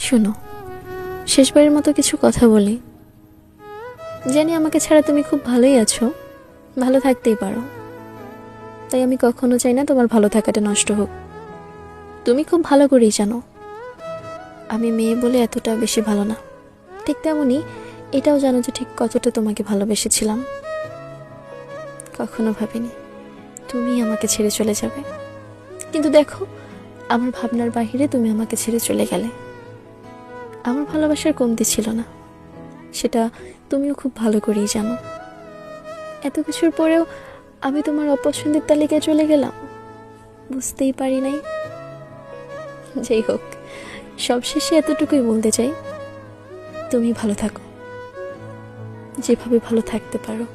শোনো, শেষবারের মতো কিছু কথা বলি। জানি আমাকে ছাড়া তুমি খুব ভালোই আছো, ভালো থাকতেই পারো, তাই আমি কখনো চাই না তোমার ভালো থাকাটা নষ্ট হোক। তুমি খুব ভালো করেই জানো আমি মেয়ে বলে এতটা বেশি ভালো না, ঠিক তেমনই এটাও জানো যে ঠিক কতটা তোমাকে ভালোবেসেছিলাম। কখনো ভাবিনি তুমি আমাকে ছেড়ে চলে যাবে, কিন্তু দেখো আমার ভাবনার বাহিরে তুমি আমাকে ছেড়ে চলে গেলে। আমার ভালোবাসার কমতি ছিল না, সেটা তুমিও খুব ভালো করেই জানো। এত কিছুর পরেও আমি তোমার অপছন্দের তালিকায় চলে গেলাম, বুঝতেই পারি নাই। যাই হোক, সবশেষে এতটুকুই বলতে চাই, তুমি ভালো থাকো, যেভাবে ভালো থাকতে পারো।